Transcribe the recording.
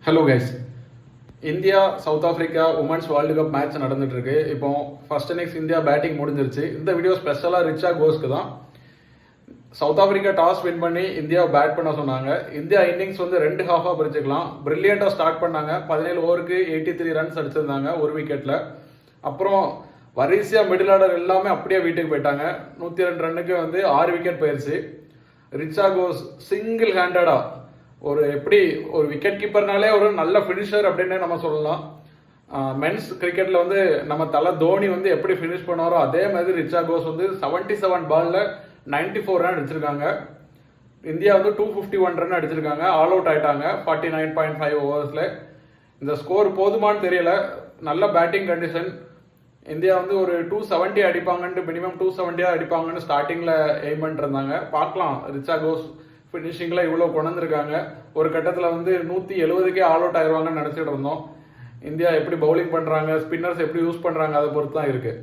Hello guys. India south Africa women's world cup match நடந்துட்டு இருக்கு. இப்போ ஃபர்ஸ்ட் இன்னிங்ஸ் இந்தியா பேட்டிங் முடிஞ்சிருச்சு. இந்த வீடியோ ஸ்பெஷலாக ரிச்சா கோஸ்க்கு தான். சவுத் ஆஃப்ரிக்கா டாஸ் வின் பண்ணி இந்தியா பேட் பண்ண சொன்னாங்க. இந்தியா இன்னிங்ஸ் வந்து 2 ஹாஃபாக பிரிச்சுக்கலாம். பிரில்லியண்டாக ஸ்டார்ட் பண்ணாங்க. 17 ஓவருக்கு 83 ரன்ஸ் அடிச்சிருந்தாங்க ஒரு விக்கெட்டில். அப்புறம் வரிசையாக மிடில் ஆர்டர் எல்லாமே அப்படியே வீட்டுக்கு போயிட்டாங்க. 102 ரன்னுக்கு வந்து 6 விக்கெட் போயிடுச்சு. ரிச்சா கோஸ் சிங்கிள் ஹேண்டடா எப்படி ஒரு விக்கெட் கீப்பர்னாலே ஒரு நல்ல ஃபினிஷர் அப்படின்னு நம்ம சொல்லலாம். மென்ஸ் கிரிக்கெட்ல வந்து நம்ம தலை தோனி வந்து எப்படி ஃபினிஷ் பண்ணுவாரோ அதே மாதிரி ரிச்சா கோஸ் வந்து 77 பால்ல 94 ரன் அடிச்சிருக்காங்க. இந்தியா வந்து 251 ரன் அடிச்சிருக்காங்க. ஆல் அவுட் ஆயிட்டாங்க 49.5 ஓவர்ஸ்ல. இந்த ஸ்கோர் போதுமான்னு தெரியல. நல்ல பேட்டிங் கண்டிஷன். இந்தியா வந்து ஒரு 270 அடிப்பாங்கன்ட்டு, மினிமம் 270 அடிப்பாங்கன்னு ஸ்டார்டிங்ல எய்ம் பண்ணிட்டு இருந்தாங்க. பார்க்கலாம். ரிச்சா கோஸ் ஃபினிஷிங்கில் இவ்வளோ கொண்டிருக்காங்க. ஒரு கட்டத்தில் வந்து 170க்கே ஆல் அவுட் ஆயிடுவாங்கன்னு நினச்சிட்டு இருந்தோம். இந்தியா எப்படி பவுலிங் பண்ணுறாங்க, ஸ்பின்னர்ஸ் எப்படி யூஸ் பண்ணுறாங்க, அதை பொறுத்து தான் இருக்குது.